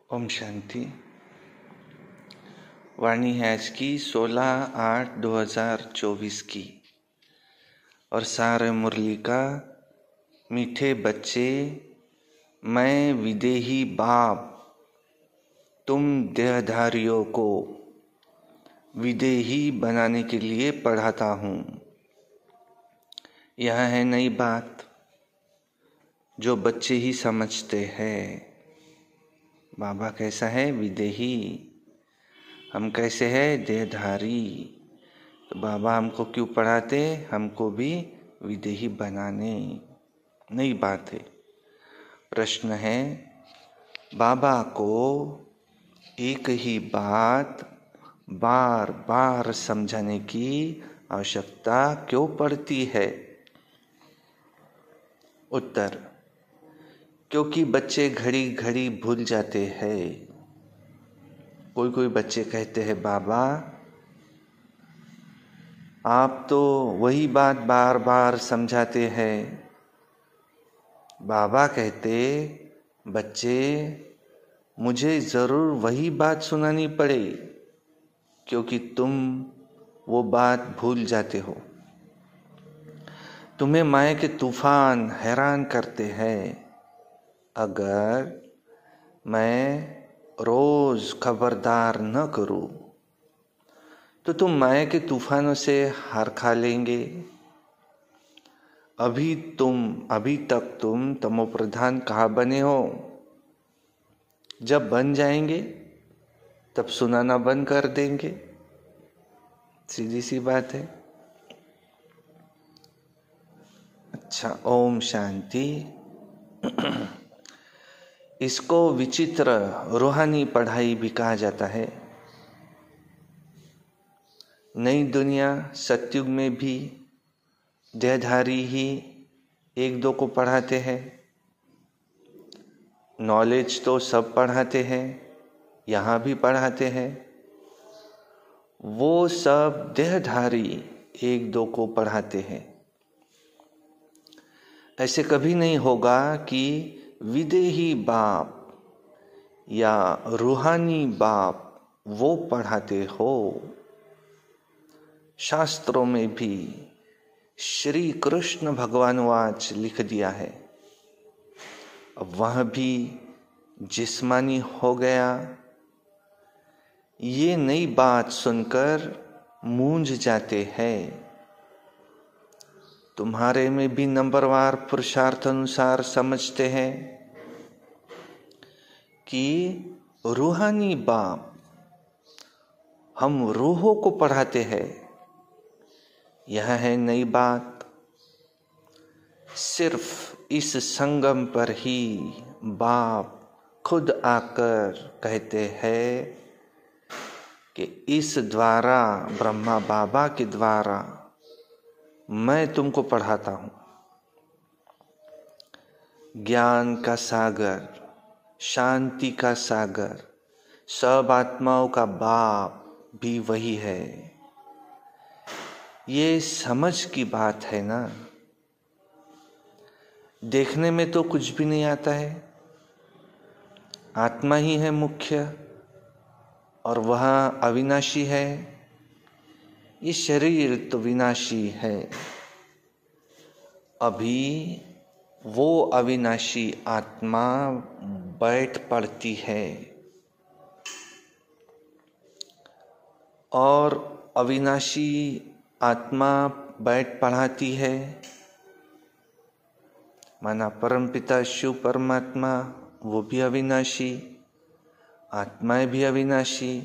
ओम शांति। वाणी है आज की 16/8/2024 की और सार मुरली का मीठे बच्चे, मैं विदेही बाप तुम देहधारियों को विदेही बनाने के लिए पढ़ाता हूँ। यह है नई बात जो बच्चे ही समझते हैं। बाबा कैसा है? विदेही। हम कैसे हैं? देहधारी। तो बाबा हमको क्यों पढ़ाते? हमको भी विदेही बनाने। नई बात है। प्रश्न है, बाबा को एक ही बात बार बार समझाने की आवश्यकता क्यों पड़ती है? उत्तर, क्योंकि बच्चे घड़ी घड़ी भूल जाते हैं। कोई कोई बच्चे कहते हैं, बाबा आप तो वही बात बार बार समझाते हैं। बाबा कहते, बच्चे मुझे जरूर वही बात सुनानी पड़े क्योंकि तुम वो बात भूल जाते हो। तुम्हें माया के तूफान हैरान करते हैं। अगर मैं रोज खबरदार न करूं तो तुम माया के तूफानों से हार खा लेंगे। अभी तक तुम तमोप्रधान कहाँ बने हो? जब बन जाएंगे तब सुनाना बंद कर देंगे। सीधी सी बात है। अच्छा, ओम शांति। इसको विचित्र रूहानी पढ़ाई भी कहा जाता है। नई दुनिया सतयुग में भी देहधारी ही एक दो को पढ़ाते हैं। नॉलेज तो सब पढ़ाते हैं, यहाँ भी पढ़ाते हैं। वो सब देहधारी एक दो को पढ़ाते हैं। ऐसे कभी नहीं होगा कि विदेही बाप या रूहानी बाप वो पढ़ाते हो। शास्त्रों में भी श्री कृष्ण भगवानुवाच लिख दिया है। अब वह भी जिस्मानी हो गया। ये नई बात सुनकर मूंझ जाते हैं। तुम्हारे में भी नंबरवार पुरुषार्थ अनुसार समझते हैं कि रूहानी बाप हम रूहों को पढ़ाते हैं। यह है नई बात। सिर्फ इस संगम पर ही बाप खुद आकर कहते हैं कि इस द्वारा, ब्रह्मा बाबा के द्वारा मैं तुमको पढ़ाता हूँ। ज्ञान का सागर, शांति का सागर, सब आत्माओं का बाप भी वही है। ये समझ की बात है ना। देखने में तो कुछ भी नहीं आता है। आत्मा ही है मुख्य और वह अविनाशी है। ये शरीर तो विनाशी है। अभी वो अविनाशी आत्मा बैठ पड़ती है और अविनाशी आत्मा बैठ पढ़ाती है। माना परमपिता शिव परमात्मा वो भी अविनाशी, आत्माएं भी अविनाशी।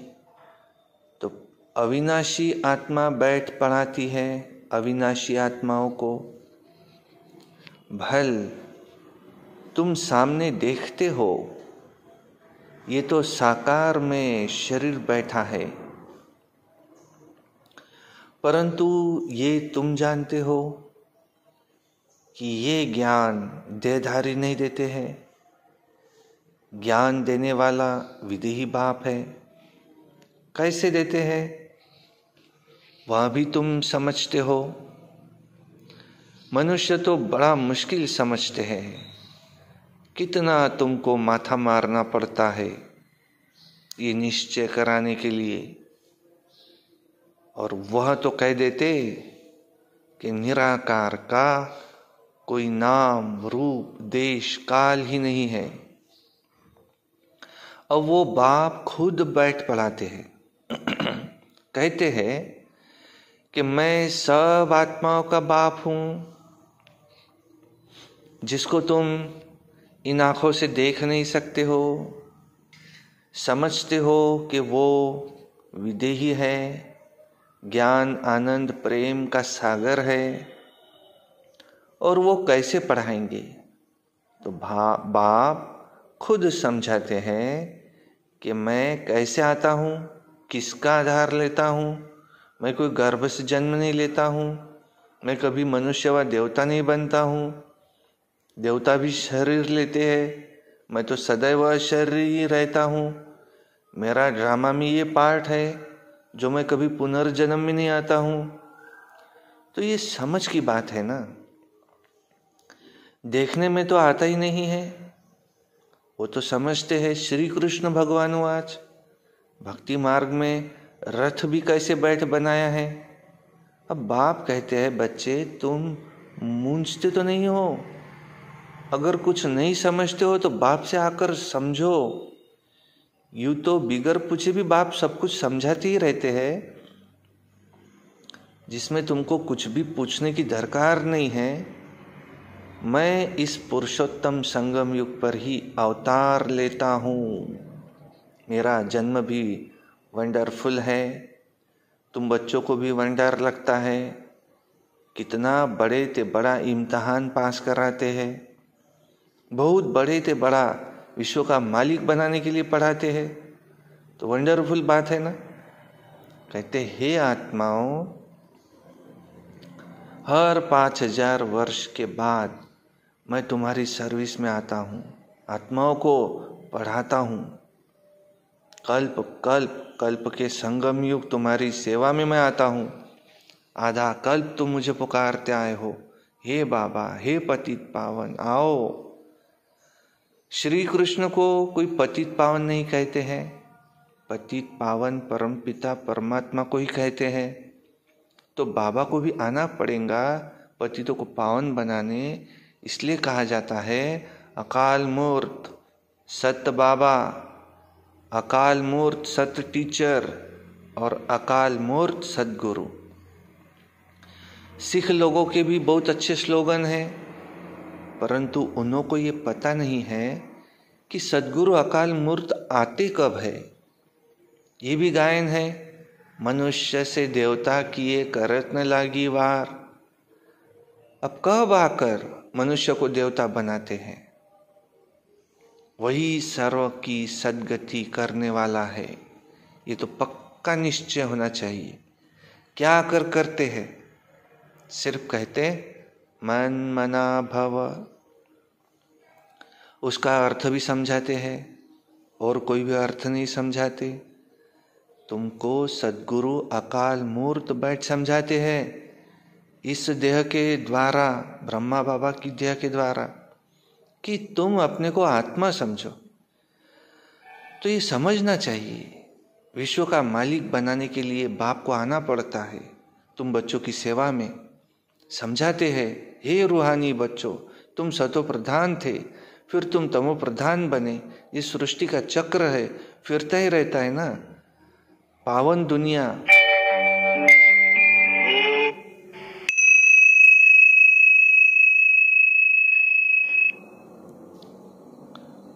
तो अविनाशी आत्मा बैठ पढ़ाती है अविनाशी आत्माओं को। भल तुम सामने देखते हो, ये तो साकार में शरीर बैठा है, परंतु ये तुम जानते हो कि ये ज्ञान देहधारी नहीं देते हैं। ज्ञान देने वाला विदेही बाप है। कैसे देते हैं वह भी तुम समझते हो। मनुष्य तो बड़ा मुश्किल समझते हैं। कितना तुमको माथा मारना पड़ता है ये निश्चय कराने के लिए, और वह तो कह देते कि निराकार का कोई नाम रूप देश काल ही नहीं है। अब वो बाप खुद बैठ पढ़ाते हैं कहते हैं कि मैं सब आत्माओं का बाप हूं, जिसको तुम इन आंखों से देख नहीं सकते हो, समझते हो कि वो विदेही है, ज्ञान आनंद प्रेम का सागर है, और वो कैसे पढ़ाएंगे। तो बाप खुद समझाते हैं कि मैं कैसे आता हूँ, किसका आधार लेता हूँ। मैं कोई गर्भ से जन्म नहीं लेता हूँ, मैं कभी मनुष्य व देवता नहीं बनता हूँ। देवता भी शरीर लेते हैं, मैं तो सदैव अशरीर ही रहता हूँ। मेरा ड्रामा में ये पार्ट है जो मैं कभी पुनर्जन्म में नहीं आता हूँ। तो ये समझ की बात है ना, देखने में तो आता ही नहीं है। वो तो समझते हैं। श्री कृष्ण भगवान आज भक्ति मार्ग में रथ भी कैसे बैठ बनाया है। अब बाप कहते हैं बच्चे तुम मूंझते तो नहीं हो, अगर कुछ नहीं समझते हो तो बाप से आकर समझो। यूं तो बिगर पूछे भी बाप सब कुछ समझाते ही रहते हैं, जिसमें तुमको कुछ भी पूछने की दरकार नहीं है। मैं इस पुरुषोत्तम संगम युग पर ही अवतार लेता हूँ। मेरा जन्म भी वंडरफुल है, तुम बच्चों को भी वंडर लगता है। कितना बड़े ते बड़ा इम्तहान पास कराते हैं, बहुत बड़े ते बड़ा विश्व का मालिक बनाने के लिए पढ़ाते हैं। तो वंडरफुल बात है ना। कहते हे आत्माओं, हर 5000 वर्ष के बाद मैं तुम्हारी सर्विस में आता हूँ, आत्माओं को पढ़ाता हूँ। कल्प कल्प कल्प के संगम युग तुम्हारी सेवा में मैं आता हूँ। आधा कल्प तुम मुझे पुकारते आए हो, हे बाबा हे पतित पावन आओ। श्री कृष्ण को कोई पतित पावन नहीं कहते हैं, पतित पावन परम पिता परमात्मा को ही कहते हैं। तो बाबा को भी आना पड़ेगा पतितों को पावन बनाने। इसलिए कहा जाता है अकाल मूर्त सत बाबा, अकाल मूर्त सत टीचर और अकाल मूर्त सदगुरु। सिख लोगों के भी बहुत अच्छे स्लोगन हैं, परंतु उन्हों को ये पता नहीं है कि सदगुरु अकाल मूर्त आते कब है। ये भी गायन है, मनुष्य से देवता किए करत न लागी वार। अब कब आकर मनुष्य को देवता बनाते हैं। वही सर्व की सद्गति करने वाला है, ये तो पक्का निश्चय होना चाहिए। क्या आकर करते हैं, सिर्फ कहते मन मना भव, उसका अर्थ भी समझाते हैं और कोई भी अर्थ नहीं समझाते। तुमको सद्गुरु अकाल मूर्त बैठ समझाते हैं इस देह के द्वारा, ब्रह्मा बाबा की देह के द्वारा, कि तुम अपने को आत्मा समझो। तो ये समझना चाहिए, विश्व का मालिक बनाने के लिए बाप को आना पड़ता है। तुम बच्चों की सेवा में समझाते हैं, हे रूहानी बच्चों, तुम सतो प्रधान थे, फिर तुम तमो प्रधान बने। ये सृष्टि का चक्र है, फिरता ही रहता है ना। पावन दुनिया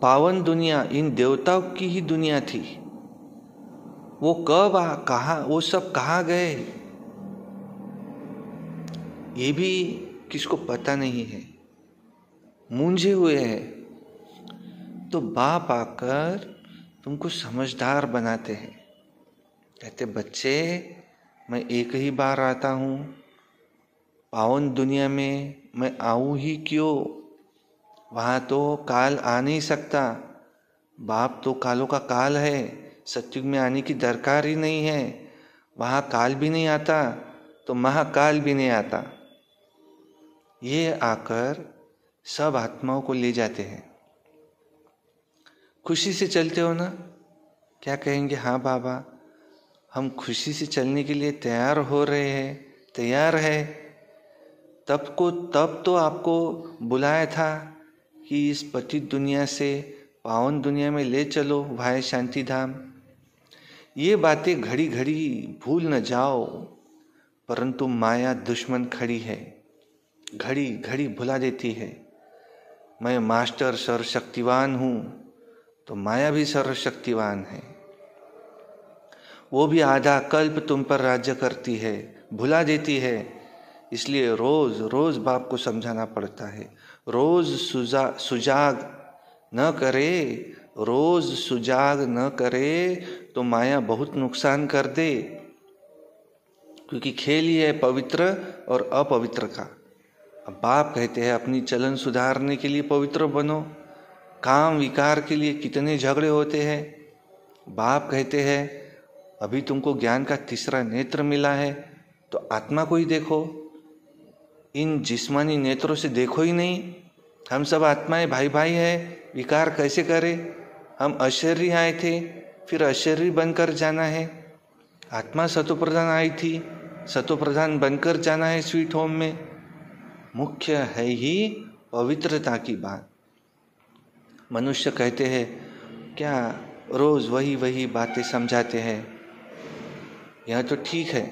पावन दुनिया इन देवताओं की ही दुनिया थी। वो कब कहा, वो सब कहाँ गए, ये भी किसको पता नहीं है, मूंझे हुए हैं। तो बाप आकर तुमको समझदार बनाते हैं, कहते बच्चे मैं एक ही बार आता हूँ, पावन दुनिया में मैं आऊँ ही क्यों, वहाँ तो काल आ नहीं सकता। बाप तो कालों का काल है, सतयुग में आने की दरकार ही नहीं है। वहाँ काल भी नहीं आता तो महाकाल भी नहीं आता। ये आकर सब आत्माओं को ले जाते हैं। खुशी से चलते हो ना, क्या कहेंगे? हाँ बाबा, हम खुशी से चलने के लिए तैयार हो रहे हैं, तैयार है। तब तो आपको बुलाया था कि इस पतित दुनिया से पावन दुनिया में ले चलो भाई शांति धाम। ये बातें घड़ी घड़ी भूल न जाओ, परंतु माया दुश्मन खड़ी है, घड़ी घड़ी भुला देती है। मैं मास्टर सर्वशक्तिवान हूं, तो माया भी सर्वशक्तिवान है, वो भी आधा कल्प तुम पर राज्य करती है, भुला देती है। इसलिए रोज रोज बाप को समझाना पड़ता है। रोज सुजाग न करे, रोज सुजाग न करे तो माया बहुत नुकसान कर दे, क्योंकि खेल ही है पवित्र और अपवित्र का। अब बाप कहते हैं अपनी चलन सुधारने के लिए पवित्र बनो। काम विकार के लिए कितने झगड़े होते हैं। बाप कहते हैं अभी तुमको ज्ञान का तीसरा नेत्र मिला है, तो आत्मा को ही देखो, इन जिस्मानी नेत्रों से देखो ही नहीं। हम सब आत्माएं भाई भाई है, विकार कैसे करें? हम अशरीरी आए थे, फिर अशरीरी बनकर जाना है। आत्मा सतोप्रधान आई थी, सतोप्रधान बनकर जाना है स्वीट होम में। मुख्य है ही पवित्रता की बात। मनुष्य कहते हैं क्या रोज वही वही बातें समझाते हैं, यह तो ठीक है,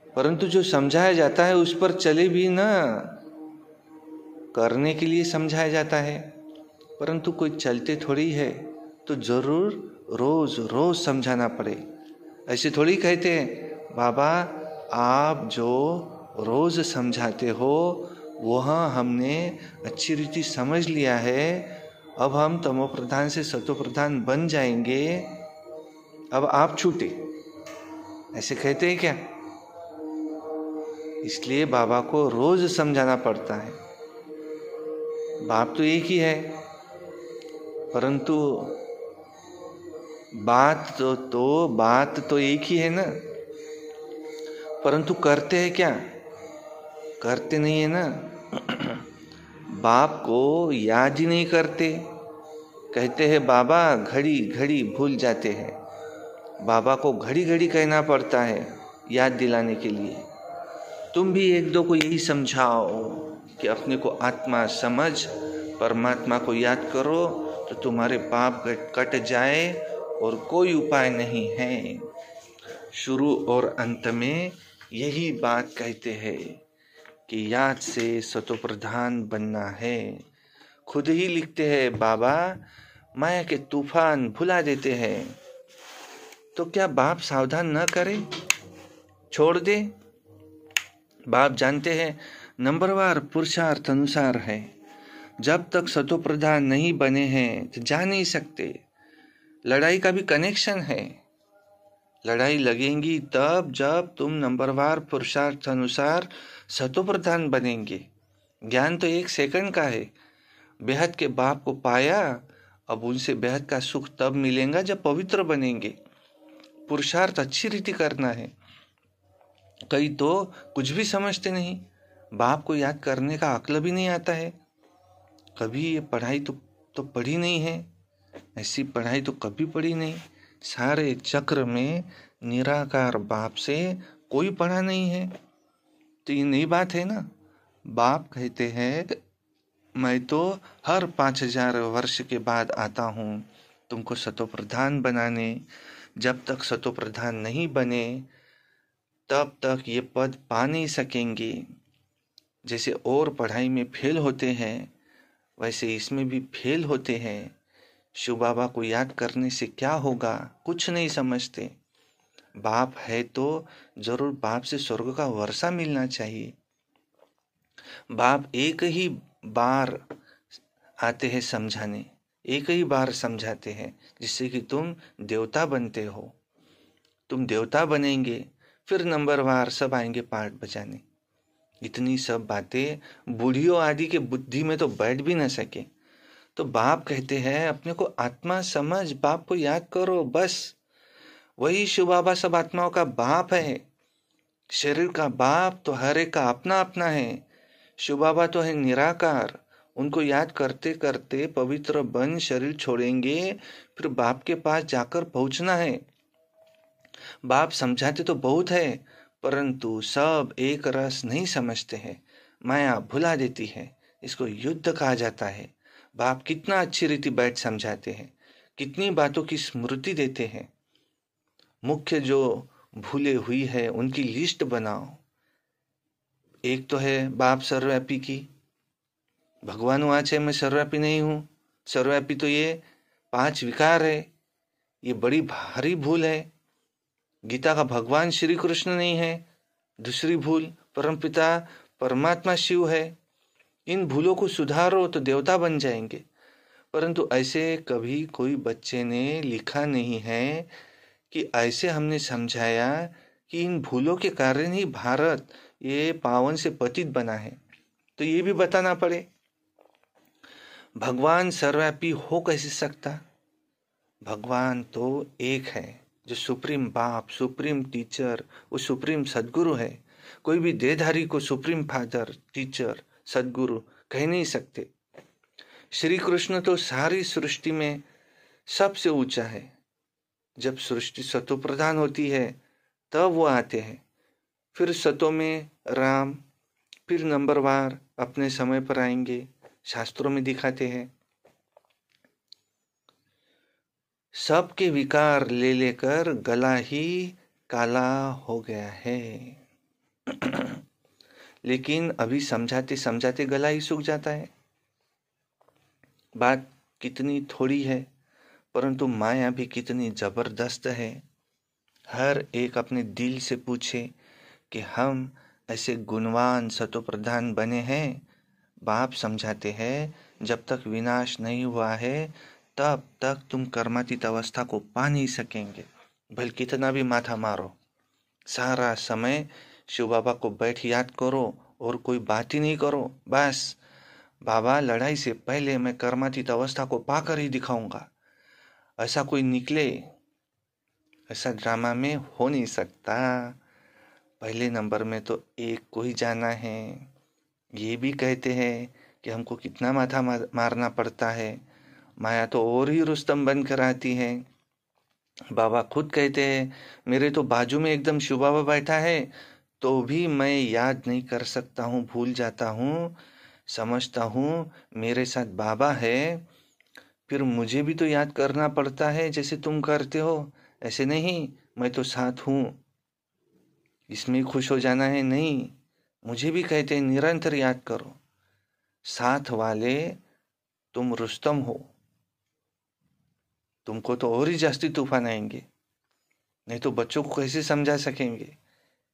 परंतु जो समझाया जाता है उस पर चले भी ना, करने के लिए समझाया जाता है, परंतु कोई चलते थोड़ी है, तो जरूर रोज रोज समझाना पड़े। ऐसे थोड़ी कहते हैं बाबा आप जो रोज समझाते हो वह हमने अच्छी रीति समझ लिया है, अब हम तमो प्रधान से सतो प्रधान बन जाएंगे, अब आप छूटे, ऐसे कहते हैं क्या? इसलिए बाबा को रोज समझाना पड़ता है। बाप तो एक ही है, परंतु बात तो एक ही है ना, परंतु करते हैं क्या? करते नहीं है ना। बाप को याद ही नहीं करते। कहते हैं बाबा, घड़ी घड़ी भूल जाते हैं। बाबा को घड़ी घड़ी कहना पड़ता है याद दिलाने के लिए। तुम भी एक दो को यही समझाओ कि अपने को आत्मा समझ, परमात्मा को याद करो तो तुम्हारे पाप कट जाए, और कोई उपाय नहीं है। शुरू और अंत में यही बात कहते हैं कि याद से सतोप्रधान बनना है। खुद ही लिखते हैं बाबा, माया के तूफान भुला देते हैं, तो क्या बाप सावधान न करे, छोड़ दे? बाप जानते हैं नंबरवार पुरुषार्थ अनुसार है। जब तक सतोप्रधान नहीं बने हैं तो जा नहीं सकते। लड़ाई का भी कनेक्शन है। लड़ाई लगेंगी तब जब तुम नंबरवार पुरुषार्थ अनुसार सतोप्रधान बनेंगे। ज्ञान तो 1 सेकंड का है। बेहद के बाप को पाया, अब उनसे बेहद का सुख तब मिलेगा जब पवित्र बनेंगे। पुरुषार्थ अच्छी रीति करना है। कई तो कुछ भी समझते नहीं, बाप को याद करने का अक्ल भी नहीं आता है। कभी ये पढ़ाई तो पढ़ी नहीं है, ऐसी पढ़ाई तो कभी पढ़ी नहीं। सारे चक्र में निराकार बाप से कोई पढ़ा नहीं है, तो ये नई बात है ना। बाप कहते हैं मैं तो हर 5000 वर्ष के बाद आता हूँ तुमको सतोप्रधान बनाने। जब तक सतोप्रधान नहीं बने तब तक ये पद पा नहीं सकेंगे। जैसे और पढ़ाई में फेल होते हैं, वैसे इसमें भी फेल होते हैं। शिव बाबा को याद करने से क्या होगा? कुछ नहीं समझते। बाप है तो जरूर बाप से स्वर्ग का वर्षा मिलना चाहिए। बाप एक ही बार आते हैं समझाने, एक ही बार समझाते हैं, जिससे कि तुम देवता बनते हो। तुम देवता बनेंगे, फिर नंबरवार सब आएंगे पार्ट बजाने। इतनी सब बातें बूढ़ियों आदि के बुद्धि में तो बैठ भी न सके। तो बाप कहते हैं अपने को आत्मा समझ, बाप को याद करो, बस। वही शिव बाबा सब आत्माओं का बाप है। शरीर का बाप तो हर एक का अपना अपना है। शिव बाबा तो है निराकार, उनको याद करते करते पवित्र बन शरीर छोड़ेंगे, फिर बाप के पास जाकर पहुंचना है। बाप समझाते तो बहुत है, परंतु सब एक रस नहीं समझते हैं। माया भुला देती है। इसको युद्ध कहा जाता है। बाप कितना अच्छी रीति बैठ समझाते हैं, कितनी बातों की स्मृति देते हैं। मुख्य जो भूले हुई है उनकी लिस्ट बनाओ। एक तो है बाप सर्वव्यापी की। भगवान वाच है मैं सर्वव्यापी नहीं हूं। सर्वव्यापी तो ये 5 विकार है। ये बड़ी भारी भूल है। गीता का भगवान श्री कृष्ण नहीं है। दूसरी भूल परमपिता परमात्मा शिव है। इन भूलों को सुधारो तो देवता बन जाएंगे। परंतु ऐसे कभी कोई बच्चे ने लिखा नहीं है कि ऐसे हमने समझाया कि इन भूलों के कारण ही भारत ये पावन से पतित बना है। तो ये भी बताना पड़े। भगवान सर्वव्यापी हो कैसे सकता? भगवान तो एक है। जो सुप्रीम बाप, सुप्रीम टीचर, वो सुप्रीम सदगुरु है। कोई भी देहधारी को सुप्रीम फादर, टीचर, सदगुरु कह नहीं सकते। श्री कृष्ण तो सारी सृष्टि में सबसे ऊंचा है। जब सृष्टि सतो प्रधान होती है तब वो आते हैं। फिर सतों में राम, फिर नंबरवार अपने समय पर आएंगे, शास्त्रों में दिखाते हैं। सबके विकार ले लेकर गला ही काला हो गया है। लेकिन अभी समझाते समझाते गला ही सूख जाता है। बात कितनी थोड़ी है, परंतु माया भी कितनी जबरदस्त है। हर एक अपने दिल से पूछे कि हम ऐसे गुणवान सतो प्रधान बने हैं। बाप समझाते हैं जब तक विनाश नहीं हुआ है तब तक तुम कर्मातीत अवस्था को पा नहीं सकेंगे। भले कितना भी माथा मारो, सारा समय शिव बाबा को बैठ याद करो और कोई बात ही नहीं करो। बस बाबा लड़ाई से पहले मैं कर्मातीत अवस्था को पाकर ही दिखाऊंगा। ऐसा कोई निकले, ऐसा ड्रामा में हो नहीं सकता। पहले नंबर में तो एक को ही जाना है। ये भी कहते हैं कि हमको कितना माथा मारना पड़ता है। माया तो और ही रुस्तम बन कर आती है। बाबा खुद कहते हैं मेरे तो बाजू में एकदम शिव बाबा बैठा है तो भी मैं याद नहीं कर सकता हूँ, भूल जाता हूँ। समझता हूँ मेरे साथ बाबा है, फिर मुझे भी तो याद करना पड़ता है जैसे तुम करते हो। ऐसे नहीं मैं तो साथ हूँ, इसमें खुश हो जाना है नहीं। मुझे भी कहते हैं निरंतर याद करो। साथ वाले तुम रुस्तम हो, तुमको तो और ही जास्ती तूफान आएंगे। नहीं तो बच्चों को कैसे समझा सकेंगे?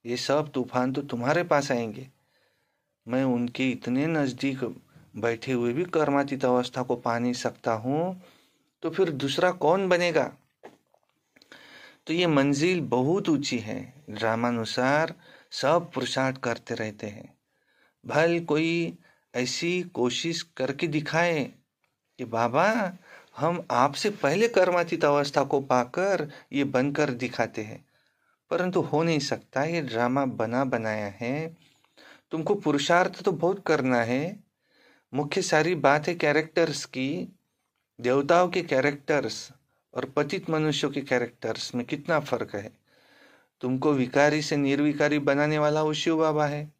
ये सब तूफान तो तुम्हारे पास आएंगे। मैं उनके इतने नजदीक बैठे हुए भी कर्मातीत अवस्था को पा नहीं सकता हूं, तो फिर दूसरा कौन बनेगा? तो ये मंजिल बहुत ऊंची है। ड्रामानुसार सब पुरुषार्थ करते रहते हैं। भल कोई ऐसी कोशिश करके दिखाए कि बाबा हम आपसे पहले कर्मातीत अवस्था को पाकर ये बनकर दिखाते हैं, परंतु हो नहीं सकता। ये ड्रामा बना बनाया है। तुमको पुरुषार्थ तो बहुत करना है। मुख्य सारी बात है कैरेक्टर्स की। देवताओं के कैरेक्टर्स और पतित मनुष्यों के कैरेक्टर्स में कितना फर्क है। तुमको विकारी से निर्विकारी बनाने वाला वो शिव बाबा है।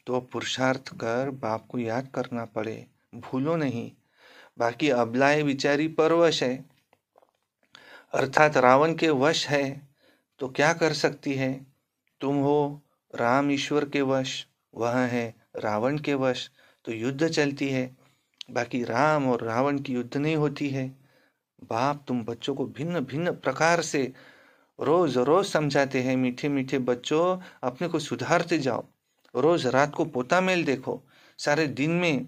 तो पुरुषार्थ कर बाप को याद करना पड़े, भूलो नहीं। बाकी अबलाएं बिचारी परवश है, अर्थात रावण के वश है, तो क्या कर सकती है? तुम हो राम ईश्वर के वश, वह है रावण के वश, तो युद्ध चलती है। बाकी राम और रावण की युद्ध नहीं होती है। बाप तुम बच्चों को भिन्न भिन्न प्रकार से रोज रोज समझाते हैं। मीठे मीठे बच्चों अपने को सुधारते जाओ। रोज रात को पोता मेल देखो। सारे दिन में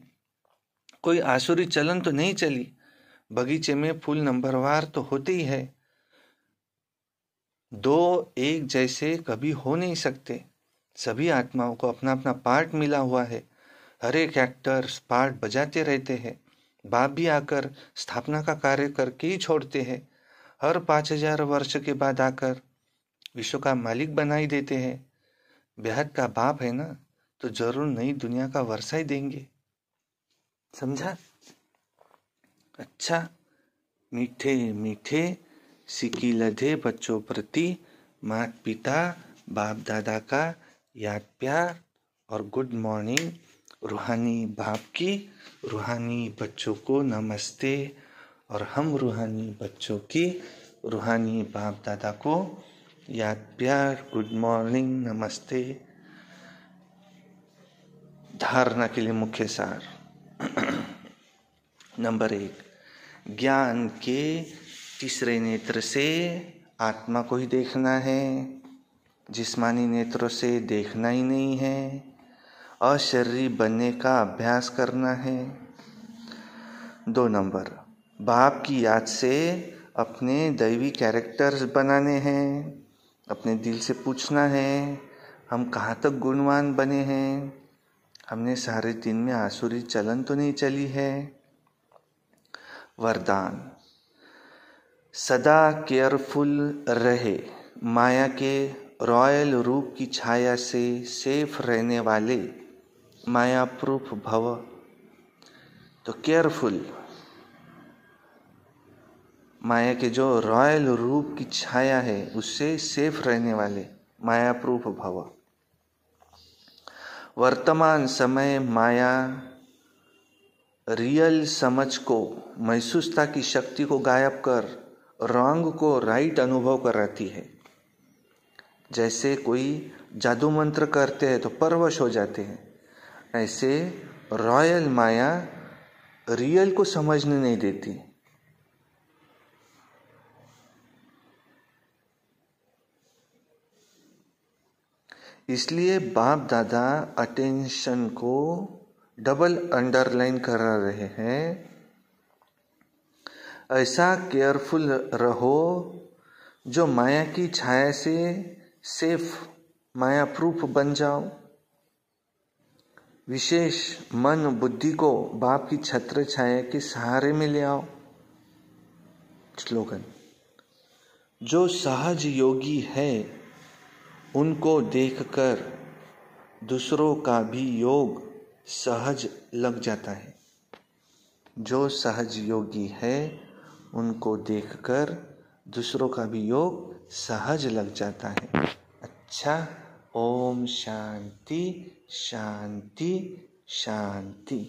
कोई आसुरी चलन तो नहीं चली। बगीचे में फूल नंबरवार तो होते ही है। दो एक जैसे कभी हो नहीं सकते। सभी आत्माओं को अपना अपना पार्ट मिला हुआ है। हर एक एक्टर्स पार्ट बजाते रहते हैं। बाप भी आकर स्थापना का कार्य करके ही छोड़ते हैं। हर 5000 वर्ष के बाद आकर विश्व का मालिक बना ही देते हैं। बेहद का बाप है ना, तो जरूर नई दुनिया का वर्षा ही देंगे। समझा? अच्छा, मीठे मीठे सिक्की लधे बच्चों प्रति माता पिता बाप दादा का याद प्यार और गुड मॉर्निंग। रूहानी बाप की रूहानी बच्चों को नमस्ते और हम रूहानी बच्चों की रूहानी बाप दादा को याद प्यार गुड मॉर्निंग नमस्ते। धारणा के लिए मुख्य सार। नंबर 1, ज्ञान के तीसरे नेत्र से आत्मा को ही देखना है, जिस्मानी नेत्रों से देखना ही नहीं है। अशरीरी बनने का अभ्यास करना है। 2 नंबर, बाप की याद से अपने दैवी कैरेक्टर्स बनाने हैं। अपने दिल से पूछना है, हम कहाँ तक गुणवान बने हैं, हमने सारे दिन में आसुरी चलन तो नहीं चली है। वरदान, सदा केयरफुल रहे, माया के रॉयल रूप की छाया से सेफ रहने वाले माया प्रूफ भव। तो केयरफुल, माया के जो रॉयल रूप की छाया है उससे सेफ रहने वाले माया प्रूफ भव। वर्तमान समय माया रियल समझ को, महसूसता की शक्ति को गायब कर रॉन्ग को राइट अनुभव कराती है। जैसे कोई जादू मंत्र करते हैं तो परवश हो जाते हैं, ऐसे रॉयल माया रियल को समझने नहीं देती। इसलिए बाप दादा अटेंशन को डबल अंडरलाइन कर रहे हैं। ऐसा केयरफुल रहो जो माया की छाया से सेफ माया प्रूफ बन जाओ। विशेष मन बुद्धि को बाप की छत्र छाया के सहारे में ले आओ। स्लोगन, जो सहज योगी है उनको देखकर दूसरों का भी योग सहज लग जाता है। जो सहज योगी है उनको देखकर दूसरों का भी योग सहज लग जाता है। अच्छा, ओम शांति शांति शांति।